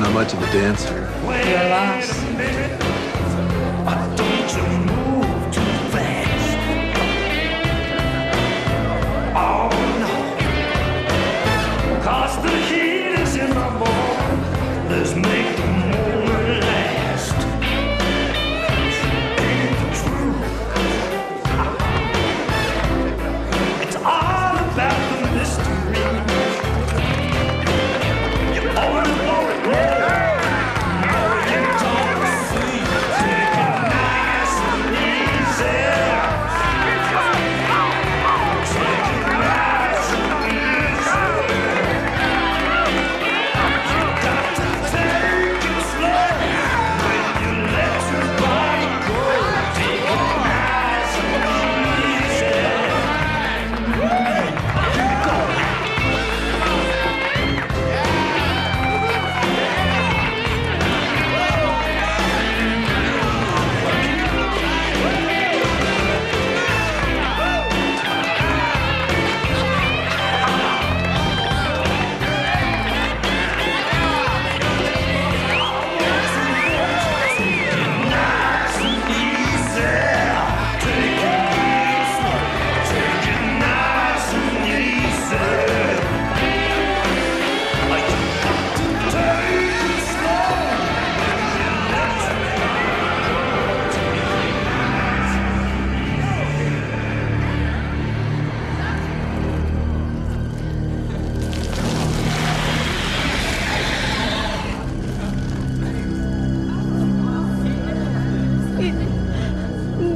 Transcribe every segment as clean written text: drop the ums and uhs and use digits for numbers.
not much of a dancer. Your loss. Don't you move too fast. Oh no. 'Cause the heat is in my bones. Let's make the moment last. Ain't the truth. It's all about the mystery. You owe it,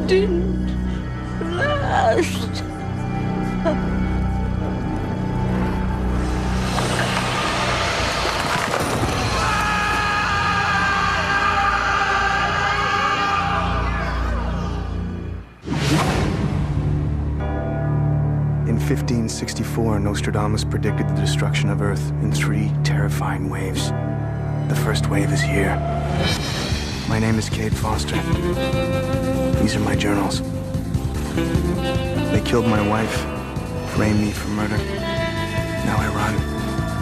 didn't last. In 1564, Nostradamus predicted the destruction of Earth in 3 terrifying waves. The first wave is here. My name is Cade Foster. These are my journals. They killed my wife, framed me for murder. Now I run,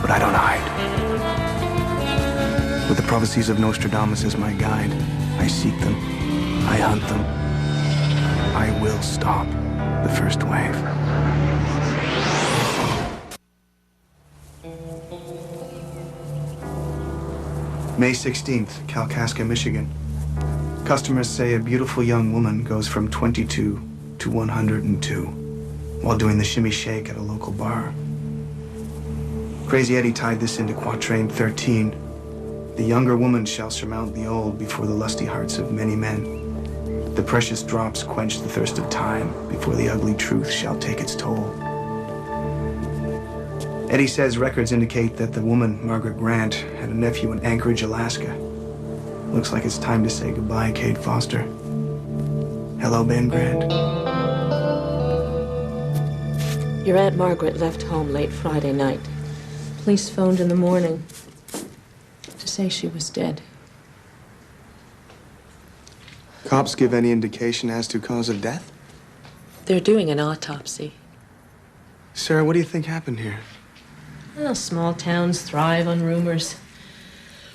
but I don't hide. With the prophecies of Nostradamus as my guide, I seek them, I hunt them. I will stop the first wave. May 16th, Kalkaska, Michigan. Customers say a beautiful young woman goes from 22 to 102 while doing the shimmy shake at a local bar. Crazy Eddie tied this into quatrain 13. The younger woman shall surmount the old before the lusty hearts of many men. The precious drops quench the thirst of time before the ugly truth shall take its toll. Eddie says records indicate that the woman, Margaret Grant, had a nephew in Anchorage, Alaska. Looks like it's time to say goodbye, Cade Foster. Hello, Ben Grant. Your Aunt Margaret left home late Friday night. Police phoned in the morning to say she was dead. Cops give any indication as to cause of death? They're doing an autopsy. Sarah, what do you think happened here? Well, small towns thrive on rumors.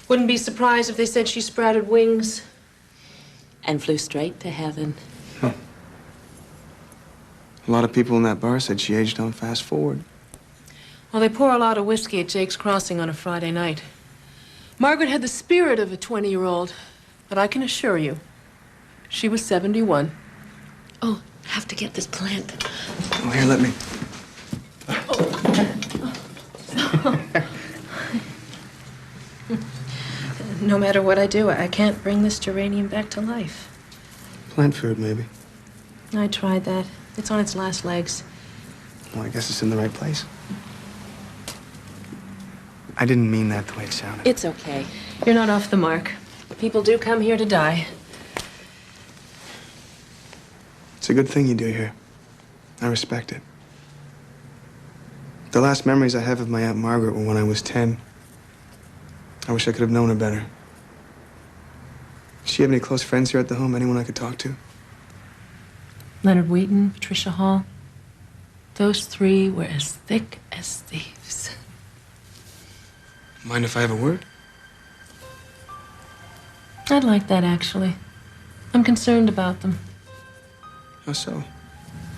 Wouldn't be surprised if they said she sprouted wings and flew straight to heaven. Huh. A lot of people in that bar said she aged on fast forward. Well, they pour a lot of whiskey at Jake's Crossing on a Friday night. Margaret had the spirit of a 20-year-old, but I can assure you, she was 71. Oh, have to get this plant. Oh, here, let me. No matter what I do, I can't bring this geranium back to life. Plant food, maybe. I tried that. It's on its last legs. Well, I guess it's in the right place. I didn't mean that the way it sounded. It's okay. You're not off the mark. People do come here to die. It's a good thing you do here. I respect it. The last memories I have of my Aunt Margaret were when I was 10. I wish I could have known her better. Does she have any close friends here at the home? Anyone I could talk to? Leonard Wheaton, Patricia Hall. Those 3 were as thick as thieves. Mind if I have a word? I'd like that, actually. I'm concerned about them. How so?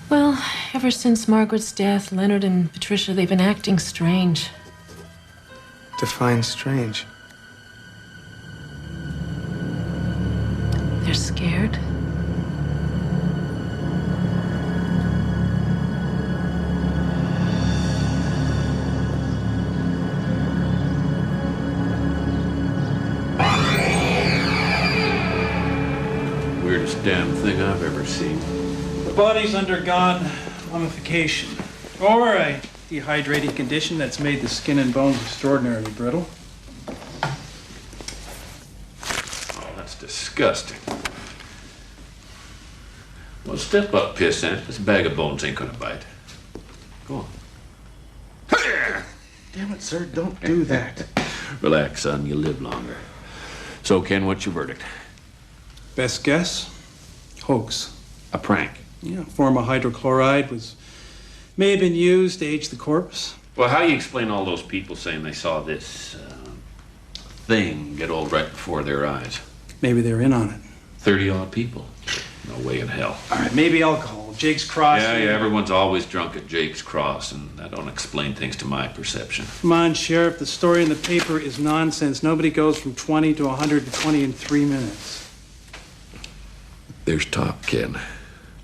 Well, ever since Margaret's death, Leonard and Patricia, they've been acting strange. Define strange. They're scared. Weirdest damn thing I've ever seen. The body's undergone mummification, or a dehydrated condition that's made the skin and bones extraordinarily brittle. Oh, that's disgusting. Well, step up, pissant. This bag of bones ain't gonna bite. Go on. Damn it, sir, don't do that. Relax, son. You'll live longer. So, Ken, what's your verdict? Best guess? Hoax. A prank. Yeah, form of hydrochloride may have been used to age the corpse. Well, how you explain all those people saying they saw this thing get old right before their eyes? Maybe they're in on it. 30-odd people. No way in hell. All right, maybe alcohol. Jake's Cross. Yeah, everyone's always drunk at Jake's Cross, and that don't explain things to my perception. Come on, Sheriff. The story in the paper is nonsense. Nobody goes from 20 to 120 in 3 minutes. There's talk, Ken.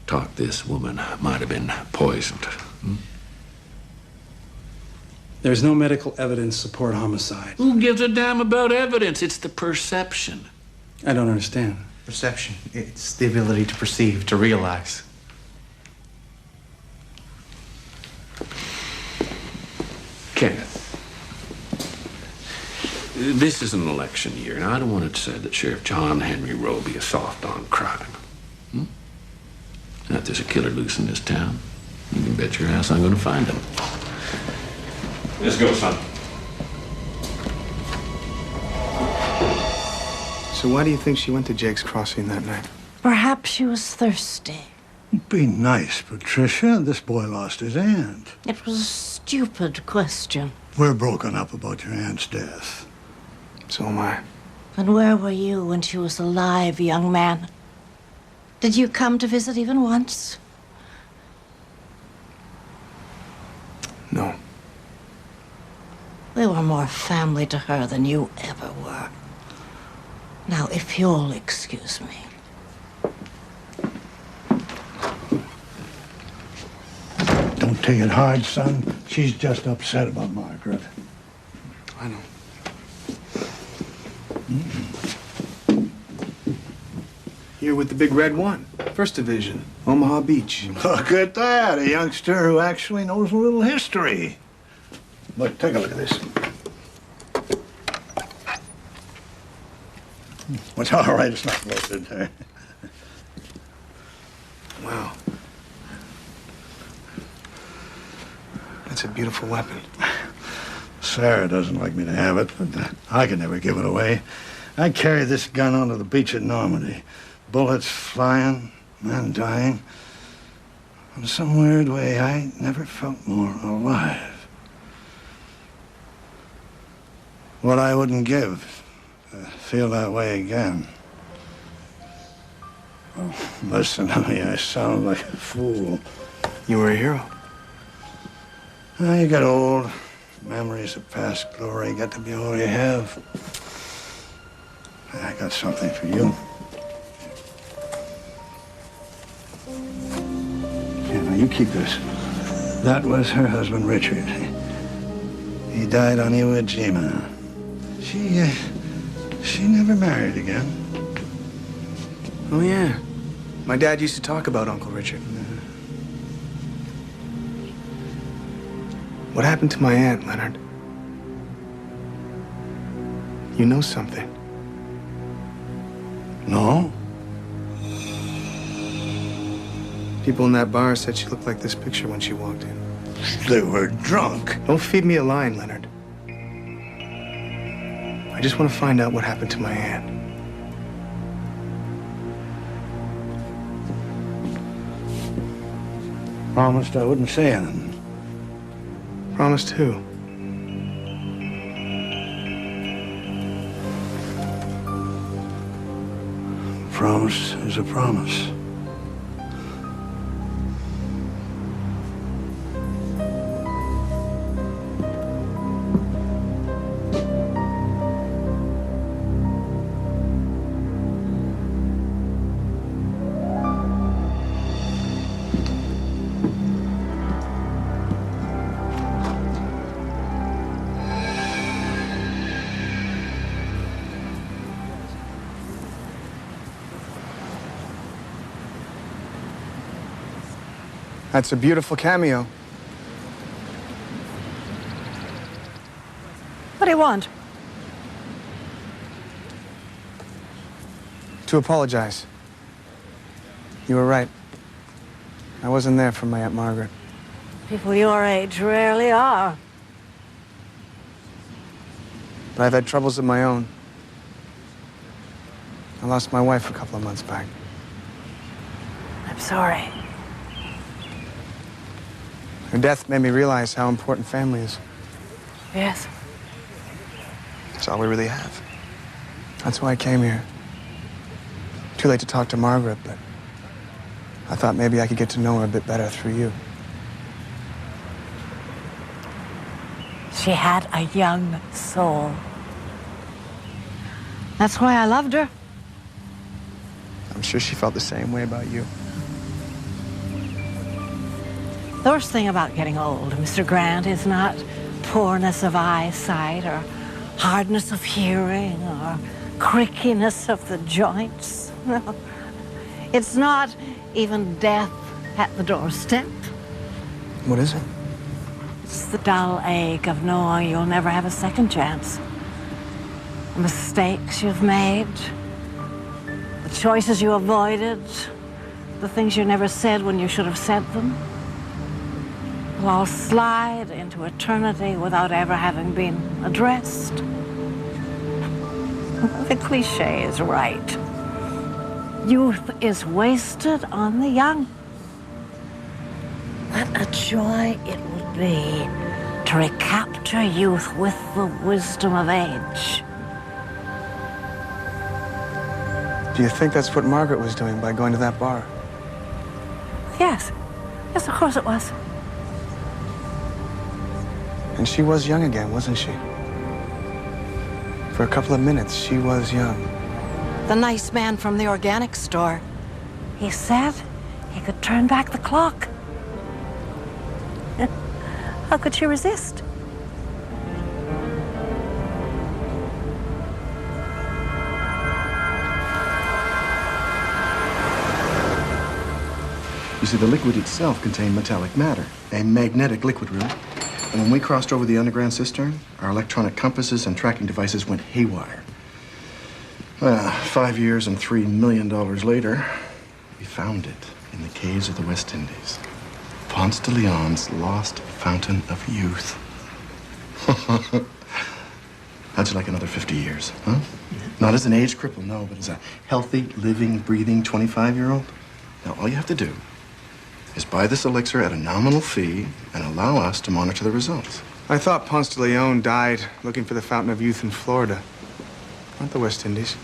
Talk this woman might have been poisoned. There's no medical evidence to support homicide. Who gives a damn about evidence? It's the perception. I don't understand. Perception. It's the ability to perceive, to realize. Kenneth, this is an election year, and I don't want it said that Sheriff John Henry Rowe be a soft on crime. Now, if there's a killer loose in this town, you can bet your ass I'm gonna find him. Let's go, son. So why do you think she went to Jake's Crossing that night? Perhaps she was thirsty. Be nice, Patricia. This boy lost his aunt. It was a stupid question. We're broken up about your aunt's death. So am I. And where were you when she was alive, young man? Did you come to visit even once? No. We were more family to her than you ever were. Now, if you'll excuse me. Don't take it hard, son. She's just upset about Margaret. I know. Here with the big red one. First Division, Omaha Beach. Look at that. A youngster who actually knows a little history. Look, take a look at this. What's all right, it's not loaded. Wow. That's a beautiful weapon. Sarah doesn't like me to have it, but I can never give it away. I carry this gun onto the beach at Normandy. Bullets flying, men dying. In some weird way, I never felt more alive. What I wouldn't give to feel that way again. Oh, listen to me, I sound like a fool. You were a hero. You get old, memories of past glory get to be all you have. I got something for you. Yeah, now you keep this. That was her husband, Richard. He died on Iwo Jima. She never married again. Oh, yeah. My dad used to talk about Uncle Richard. What happened to my aunt, Leonard? You know something. No? People in that bar said she looked like this picture when she walked in. They were drunk. Don't feed me a line, Leonard. I just want to find out what happened to my aunt. Promised I wouldn't say anything. Promised who? promise is a promise. That's a beautiful cameo. What do you want? To apologize. You were right. I wasn't there for my Aunt Margaret. People your age rarely are. But I've had troubles of my own. I lost my wife a couple of months back. I'm sorry. Her death made me realize how important family is. Yes. It's all we really have. That's why I came here. Too late to talk to Margaret, but I thought maybe I could get to know her a bit better through you. She had a young soul. That's why I loved her. I'm sure she felt the same way about you. The worst thing about getting old, Mr. Grant, is not poorness of eyesight or hardness of hearing or creakiness of the joints. No. It's not even death at the doorstep. What is it? It's the dull ache of knowing you'll never have a second chance. The mistakes you've made, the choices you avoided, the things you never said when you should have said them. Will all slide into eternity without ever having been addressed. The cliche is right. Youth is wasted on the young. What a joy it would be to recapture youth with the wisdom of age. Do you think that's what Margaret was doing by going to that bar? Yes. Yes, of course it was. And she was young again, wasn't she? For a couple of minutes, she was young. The nice man from the organic store. He said he could turn back the clock. How could she resist? You see, the liquid itself contained metallic matter, a magnetic liquid, really. And when we crossed over the underground cistern, our electronic compasses and tracking devices went haywire. 5 years and $3 million later, we found it in the caves of the West Indies. Ponce de Leon's lost fountain of youth. How'd you like another 50 years, huh? Not as an age cripple, no, but as a healthy, living, breathing 25-year-old. Now, all you have to do is buy this elixir at a nominal fee and allow us to monitor the results. I thought Ponce de Leon died looking for the fountain of youth in Florida, not the West Indies.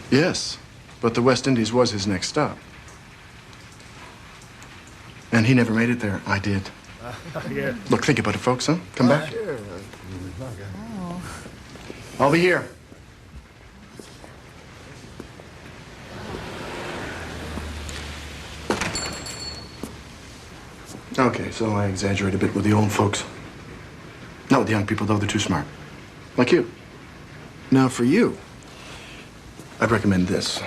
Yes, but the West Indies was his next stop. And he never made it there. I did. Yeah. Look, think about it, folks, huh? Come back. I'll be here. Okay, so I exaggerate a bit with the old folks. Not with the young people, though. They're too smart. Like you. Now, for you, I'd recommend this.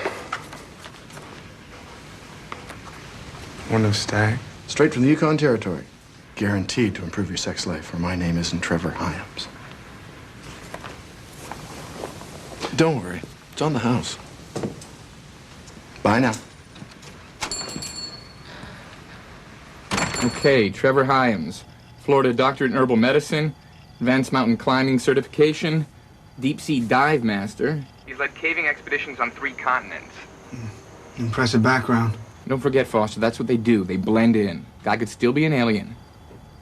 One of Stag. Straight from the Yukon Territory. Guaranteed to improve your sex life, or my name isn't Trevor Hyams. Don't worry. It's on the house. Bye now. Okay, Trevor Hyams, Florida doctorate in herbal medicine, advanced mountain climbing certification, deep sea dive master. He's led caving expeditions on 3 continents. Impressive background. Don't forget, Foster, that's what they do. They blend in. Guy could still be an alien.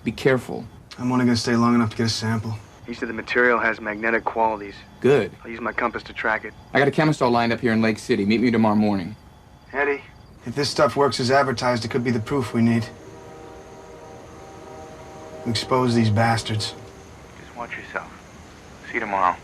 Be careful. I'm only gonna stay long enough to get a sample. He said the material has magnetic qualities. Good. I'll use my compass to track it. I got a chemist all lined up here in Lake City. Meet me tomorrow morning. Eddie, if this stuff works as advertised, it could be the proof we need. Expose these bastards. Just watch yourself. See you tomorrow.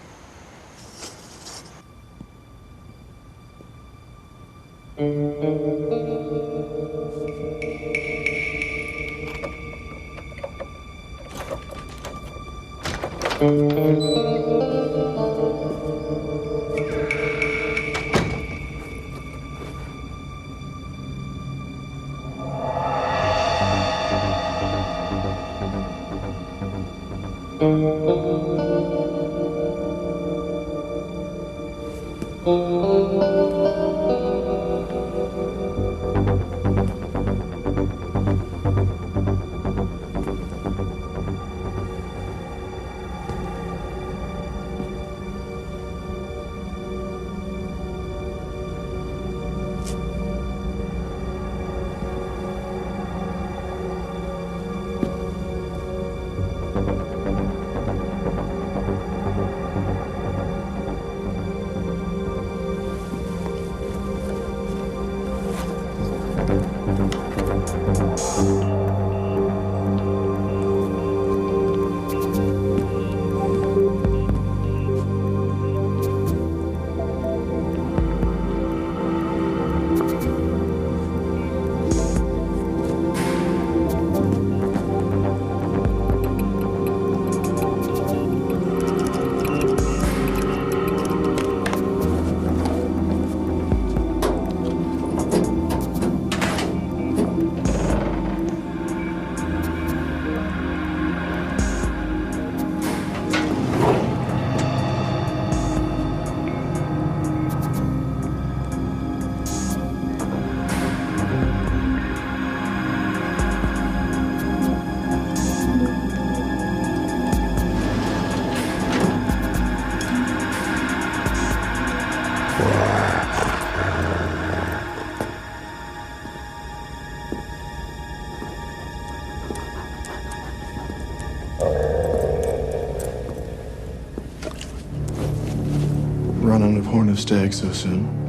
Running of horn of stag so soon.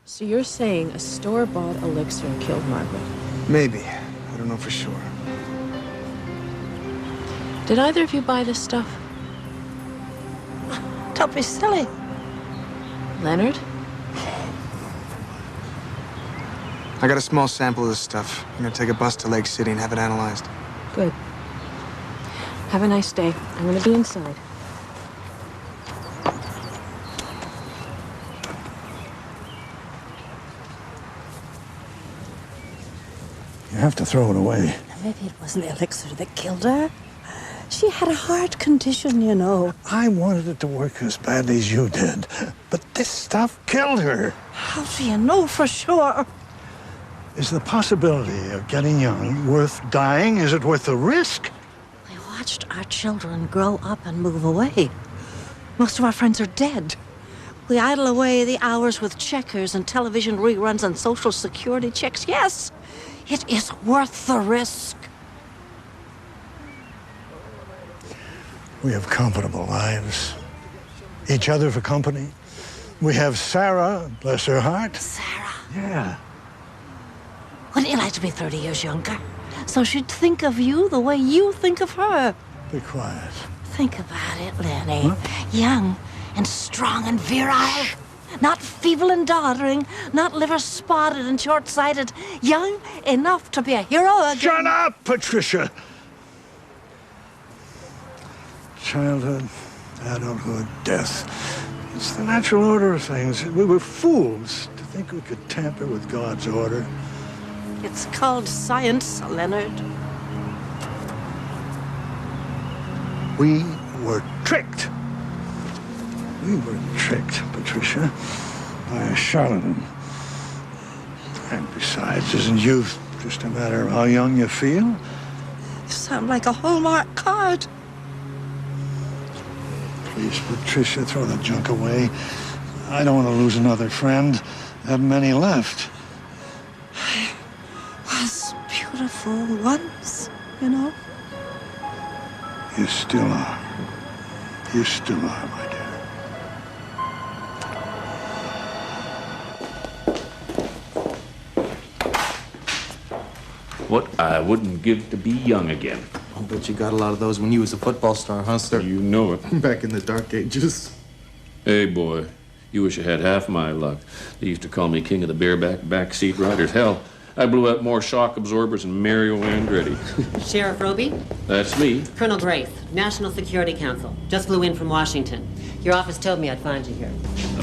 So you're saying a store-bought elixir killed Margaret? Maybe. I don't know for sure. Did either of you buy this stuff? Don't be silly. Leonard? I got a small sample of this stuff. I'm gonna take a bus to Lake City and have it analyzed. Good. Have a nice day. I'm gonna be inside. You have to throw it away. Maybe it wasn't Elixir that killed her. She had a heart condition, you know. I wanted it to work as badly as you did, but this stuff killed her. How do you know for sure? Is the possibility of getting young worth dying? Is it worth the risk? We watched our children grow up and move away. Most of our friends are dead. We idle away the hours with checkers and television reruns and social security checks. Yes, it is worth the risk. We have comfortable lives. Each other for company. We have Sarah, bless her heart. Sarah? Yeah. Wouldn't you like to be 30 years younger? So she'd think of you the way you think of her. Be quiet. Think about it, Lenny. Young and strong and virile. Not feeble and doddering. Not liver-spotted and short-sighted. Young enough to be a hero again. Shut up, Patricia! Childhood, adulthood, death. It's the natural order of things. We were fools to think we could tamper with God's order. It's called science, Leonard. We were tricked. We were tricked, Patricia, by a charlatan. And besides, isn't youth just a matter of how young you feel? You sound like a Hallmark card. Please, Patricia, throw the junk away. I don't want to lose another friend. Haven't many left. I was beautiful once, you know. You still are. You still are, my dear. What I wouldn't give to be young again. I'll bet you got a lot of those when you was a football star, huh, sir? You know it. Back in the dark ages. Hey, boy, you wish you had half my luck. They used to call me king of the backseat riders. Hell, I blew out more shock absorbers than Mario Andretti. Sheriff Roby? That's me. Colonel Grace, National Security Council. Just flew in from Washington. Your office told me I'd find you here.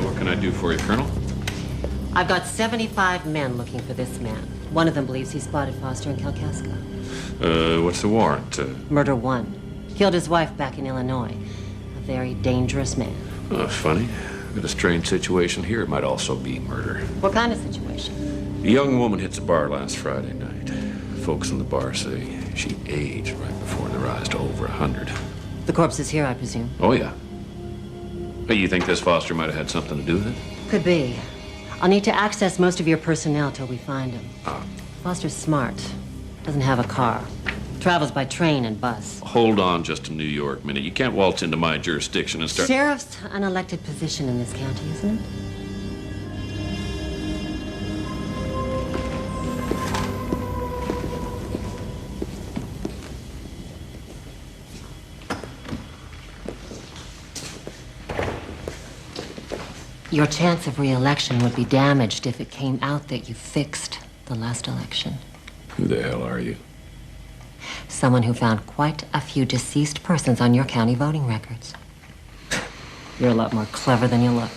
What can I do for you, Colonel? I've got 75 men looking for this man. One of them believes he spotted Foster in Kalkaska. What's the warrant? Murder 1. Killed his wife back in Illinois. A very dangerous man. Oh, funny. Got a strange situation here. It might also be murder. What kind of situation? A young woman hits a bar last Friday night. Folks in the bar say she aged right before the rise to over 100. The corpse is here, I presume. Oh, yeah. Hey, you think this Foster might have had something to do with it? Could be. I'll need to access most of your personnel till we find him. Foster's smart. Doesn't have a car. Travels by train and bus. Hold on just a New York minute. You can't waltz into my jurisdiction and start... Sheriff's an elected position in this county, isn't it? Your chance of re-election would be damaged if it came out that you fixed the last election. Who the hell are you? Someone who found quite a few deceased persons on your county voting records. You're a lot more clever than you look.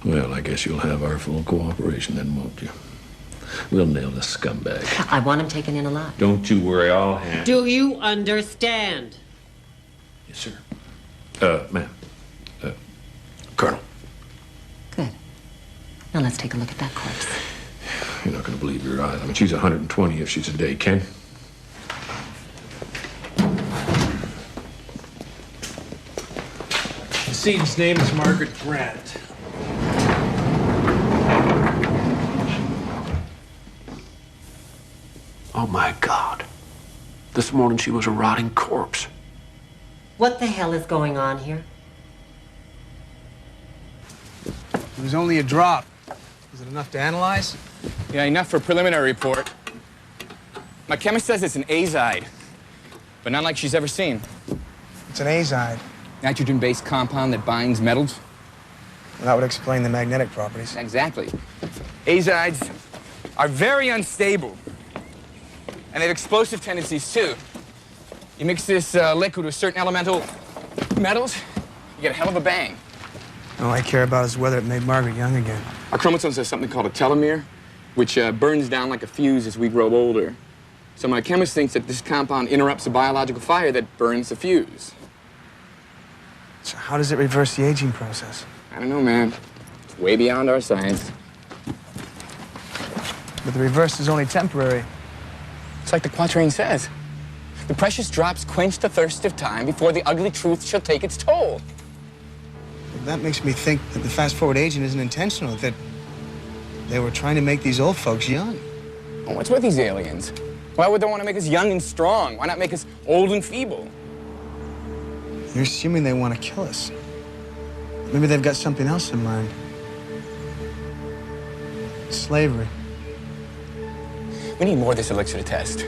Well, I guess you'll have our full cooperation then, won't you? We'll nail this scumbag. I want him taken in alive. Don't you worry, I'll handle... Do you understand? Yes, sir. Ma'am. Colonel. Good. Now let's take a look at that corpse. You're not going to believe your eyes. I mean, she's 120 if she's a day, Ken. The decedent's name is Margaret Grant. Oh, my God. This morning she was a rotting corpse. What the hell is going on here? It was only a drop. Is it enough to analyze? Yeah, enough for a preliminary report. My chemist says it's an azide, but not like she's ever seen. It's an azide. Nitrogen-based compound that binds metals. Well, that would explain the magnetic properties. Exactly. Azides are very unstable, and they have explosive tendencies, too. You mix this liquid with certain elemental metals, you get a hell of a bang. All I care about is whether it made Margaret young again. Our chromosomes have something called a telomere, which burns down like a fuse as we grow older. So my chemist thinks that this compound interrupts a biological fire that burns the fuse. So how does it reverse the aging process? I don't know, man. It's way beyond our science. But the reverse is only temporary. It's like the quatrain says. The precious drops quench the thirst of time before the ugly truth shall take its toll. That makes me think that the fast-forward aging isn't intentional, that they were trying to make these old folks young. Well, what's with these aliens? Why would they want to make us young and strong? Why not make us old and feeble? You're assuming they want to kill us. Maybe they've got something else in mind. Slavery. We need more of this elixir to test.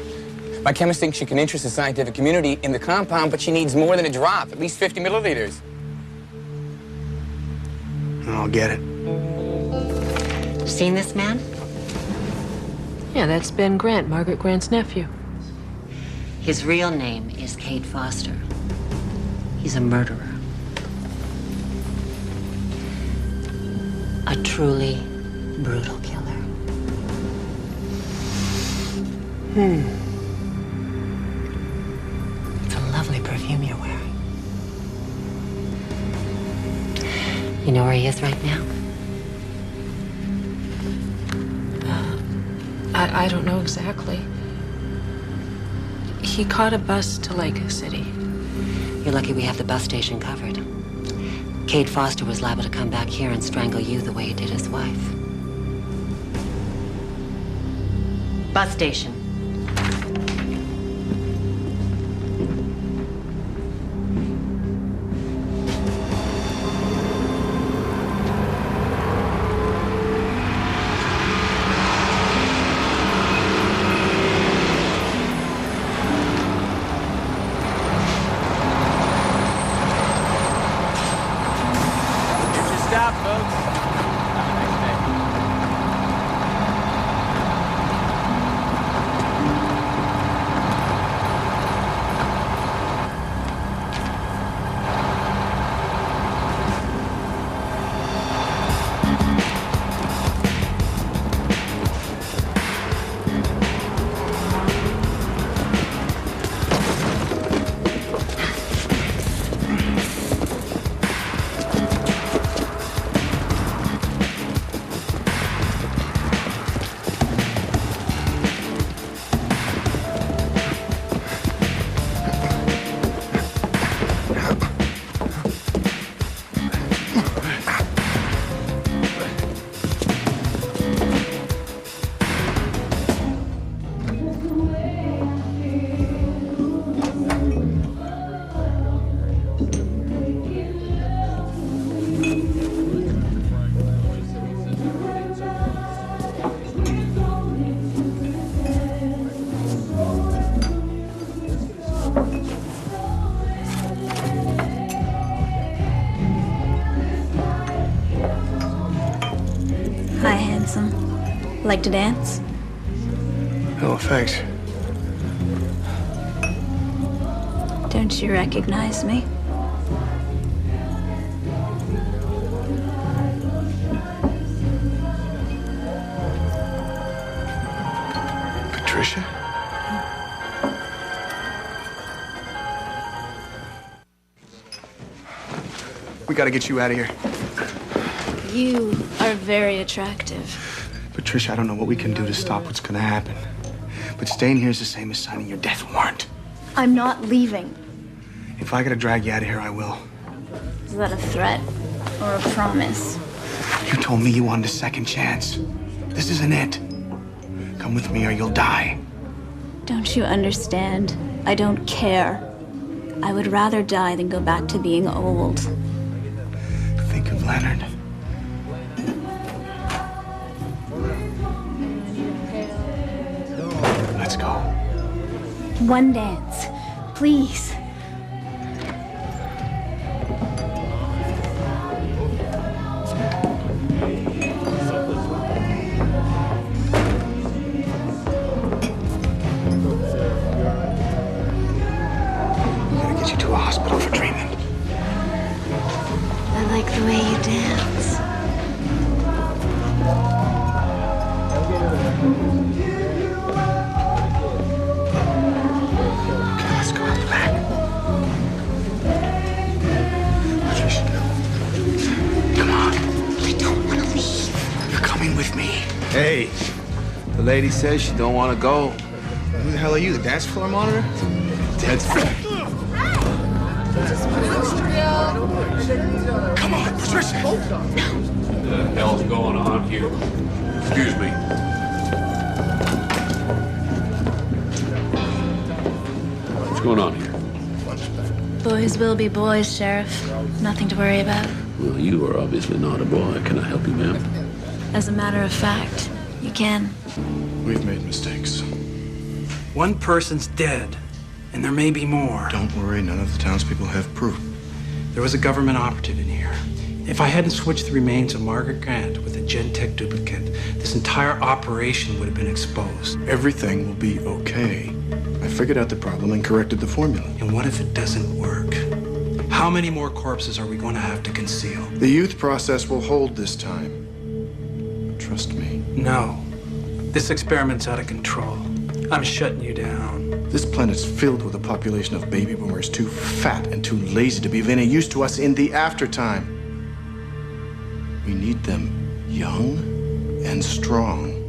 My chemist thinks she can interest the scientific community in the compound, but she needs more than a drop, at least 50 milliliters. I'll get it. Seen this man? Yeah, that's Ben Grant, Margaret Grant's nephew. His real name is Cade Foster. He's a murderer. A truly brutal killer. It's a lovely perfume you're wearing. You know where he is right now? I don't know exactly. He caught a bus to Lake City. You're lucky we have the bus station covered. Cade Foster was liable to come back here and strangle you the way he did his wife. Bus station. Stop, folks. Have a nice day. Hi, handsome. Like to dance? No, thanks. Don't you recognize me? Patricia? We gotta get you out of here. You are very attractive. Patricia, I don't know what we can do to stop what's gonna happen. But staying here is the same as signing your death warrant. I'm not leaving. If I gotta drag you out of here, I will. Is that a threat or a promise? You told me you wanted a second chance. This isn't it. Come with me or you'll die. Don't you understand? I don't care. I would rather die than go back to being old. Think of Leonard. Let's go. One dance, please. I'm gonna get you to a hospital for treatment. I like the way you dance. Okay, let's go out the back. Patricia, come on. I don't want to leave. You're coming with me. Hey, the lady says she don't want to go. Who the hell are you, the dance floor monitor? That's Come on, Patricia. What the hell's going on here? Excuse me. What's going on here? Boys will be boys, Sheriff. Nothing to worry about. Well, you are obviously not a boy. Can I help you, ma'am? As a matter of fact, you can. We've made mistakes. One person's dead, and there may be more. Don't worry, none of the townspeople have proof. There was a government operative in here. If I hadn't switched the remains of Margaret Grant with a Gentech duplicate, this entire operation would have been exposed. Everything will be okay. I figured out the problem and corrected the formula. And what if it doesn't work? How many more corpses are we going to have to conceal? The youth process will hold this time. Trust me. No. This experiment's out of control. I'm shutting you down. This planet's filled with a population of baby boomers too fat and too lazy to be of any use to us in the aftertime. We need them young and strong.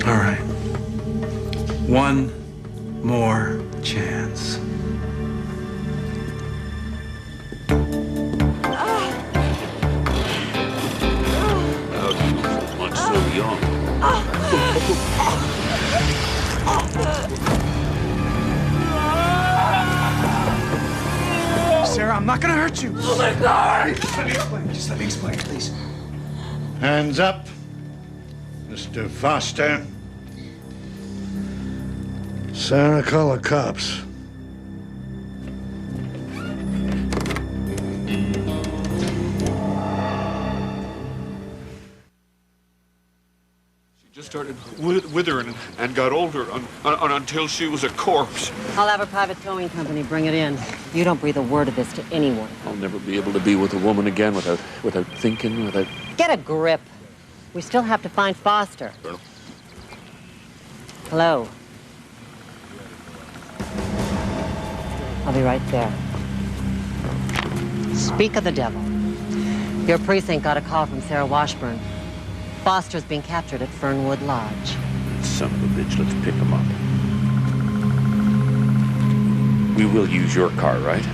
All right. One more chance. Sarah, I'm not gonna hurt you. Oh my God! Just let me explain. Just let me explain, please. Hands up, Mr. Foster. Sarah, call the cops. Just started withering and got older until she was a corpse. I'll have a private towing company bring it in. You don't breathe a word of this to anyone. I'll never be able to be with a woman again without thinking, without... Get a grip. We still have to find Foster. Colonel. Hello. I'll be right there. Speak of the devil. Your precinct got a call from Sarah Washburn. Foster's being captured at Fernwood Lodge. Son of a bitch, let's pick him up. We will use your car, right?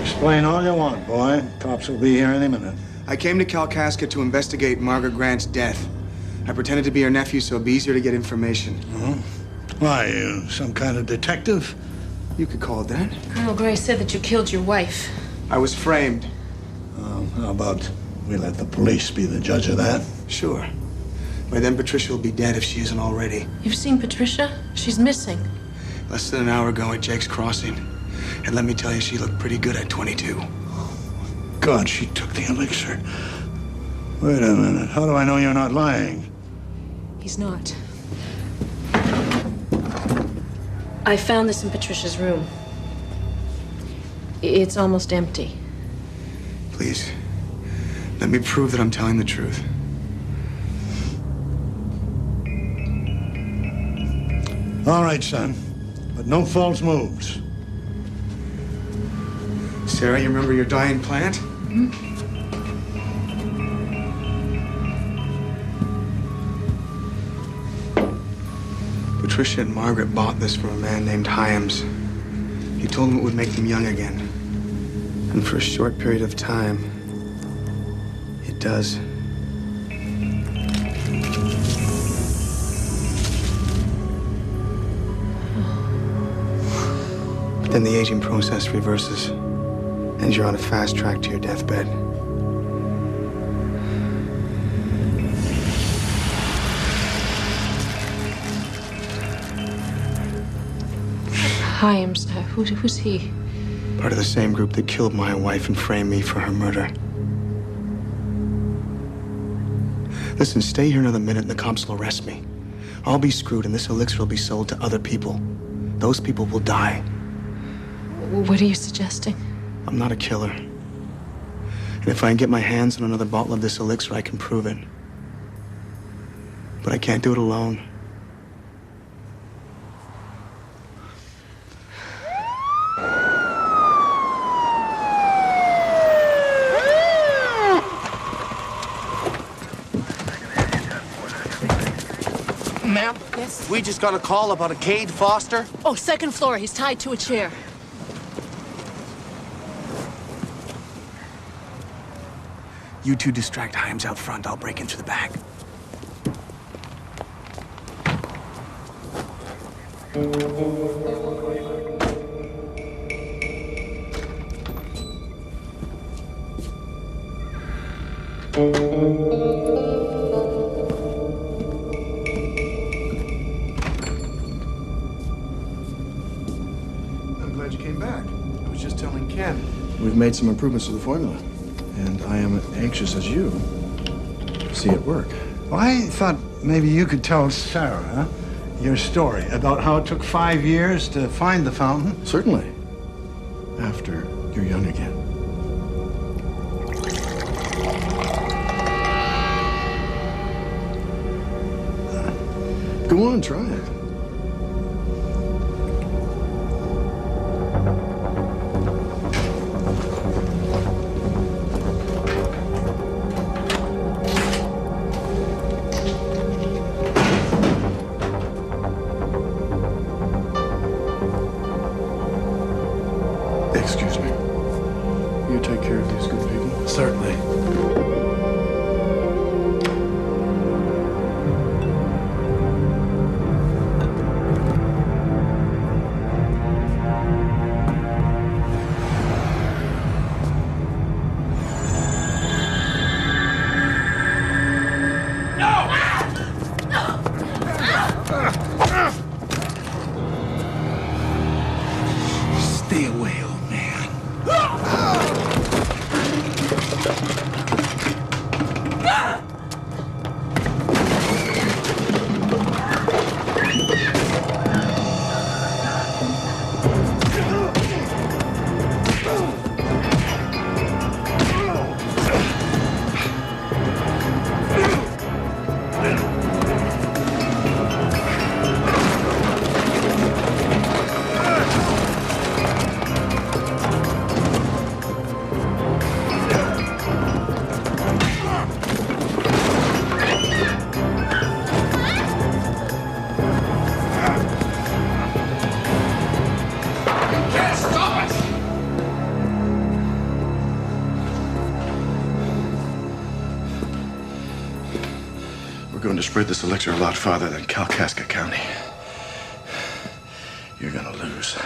Explain all you want, boy. Cops will be here any minute. I came to Kalkaska to investigate Margaret Grant's death. I pretended to be her nephew so it'd be easier to get information. Oh? Why, you some kind of detective? You could call it that. Colonel Gray said that you killed your wife. I was framed. How about we let the police be the judge of that? Sure. By then, Patricia will be dead if she isn't already. You've seen Patricia? She's missing. Less than an hour ago at Jake's Crossing. And let me tell you, she looked pretty good at 22. God, she took the elixir. Wait a minute. How do I know you're not lying? He's not. I found this in Patricia's room. It's almost empty. Please, let me prove that I'm telling the truth. All right, son. But no false moves. Sarah, you remember your dying plant? Hmm? Patricia and Margaret bought this from a man named Hyams. He told them it would make them young again. And for a short period of time, it does. But then the aging process reverses, and you're on a fast track to your deathbed. Hyams, who's he? Part of the same group that killed my wife and framed me for her murder. Listen, stay here another minute and the cops will arrest me. I'll be screwed and this elixir will be sold to other people. Those people will die. What are you suggesting? I'm not a killer. And if I can get my hands on another bottle of this elixir, I can prove it. But I can't do it alone. Ma'am? Yes? We just got a call about a Cade Foster. Oh, second floor. He's tied to a chair. You two distract Hyams out front. I'll break in through the back. I'm glad you came back. I was just telling Ken. We've made some improvements to the formula, and I am anxious as you to see it work. Well, I thought maybe you could tell Sarah your story about how it took 5 years to find the fountain. Certainly. After you're young again. Go on, try it. Excuse me. You take care of these good people? Certainly. Stay away, old man. We're going to spread this elixir a lot farther than Kalkaska County. You're gonna lose.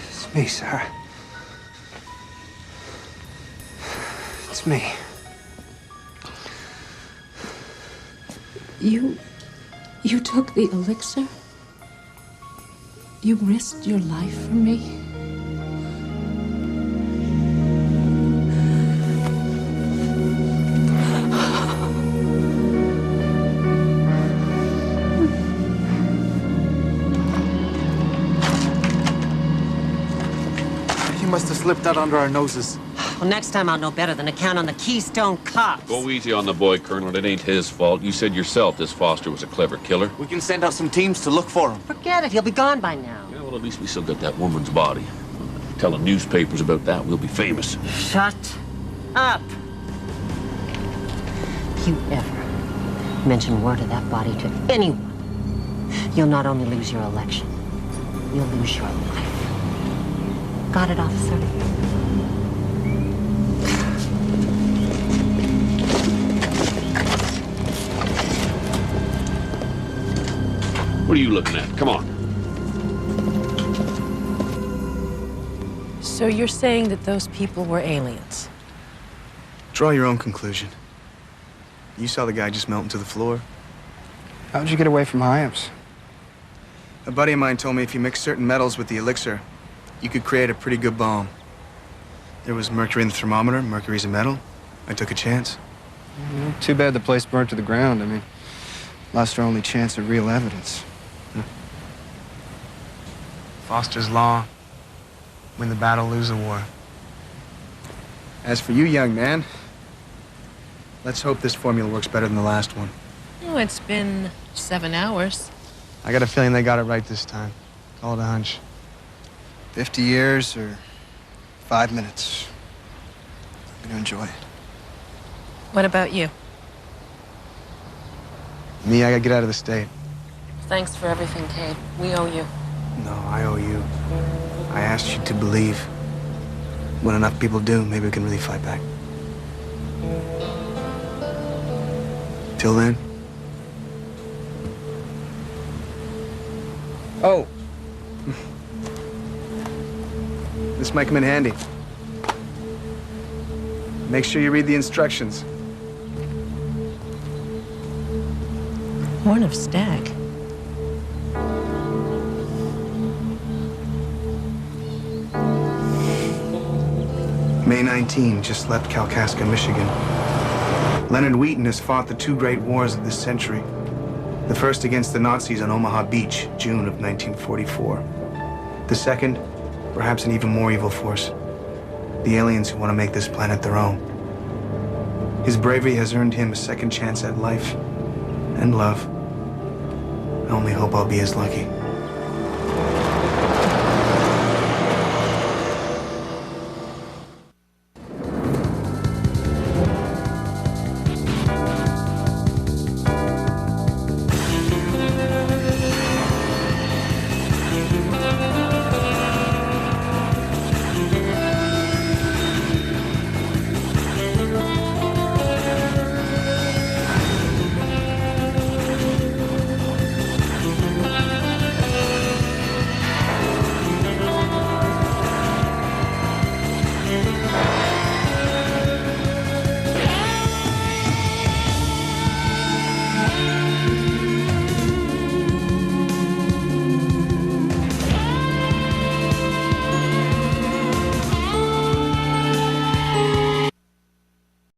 It's me, Sarah. It's me. You took the elixir? You risked your life for me? He must have slipped out under our noses. Well, next time I'll know better than to count on the Keystone Cops. Go easy on the boy, Colonel. It ain't his fault. You said yourself this Foster was a clever killer. We can send out some teams to look for him. Forget it. He'll be gone by now. Yeah, well, at least we still got that woman's body. Telling newspapers about that, we'll be famous. Shut up. If you ever mention word of that body to anyone, you'll not only lose your election, you'll lose your life. Got it, officer? What are you looking at? Come on. So you're saying that those people were aliens? Draw your own conclusion. You saw the guy just melt into the floor. How'd you get away from high-ups? A buddy of mine told me if you mix certain metals with the elixir, you could create a pretty good bomb. There was mercury in the thermometer. Mercury's a metal. I took a chance. Too bad the place burned to the ground. I mean, lost our only chance of real evidence. Foster's law. Win the battle, lose the war. As for you, young man, let's hope this formula works better than the last one. Oh, it's been 7 hours. I got a feeling they got it right this time. Call it a hunch. 50 years or 5 minutes. I'm gonna enjoy it. What about you? Me, I gotta get out of the state. Thanks for everything, Cade. We owe you. No, I owe you. I asked you to believe. When enough people do, maybe we can really fight back. Till then. Oh. This might come in handy. Make sure you read the instructions. Horn of Stag. May 19, just left Kalkaska, Michigan. Leonard Wheaton has fought the two great wars of this century. The first against the Nazis on Omaha Beach, June of 1944. The second, perhaps an even more evil force. The aliens who want to make this planet their own. His bravery has earned him a second chance at life and love. I only hope I'll be as lucky.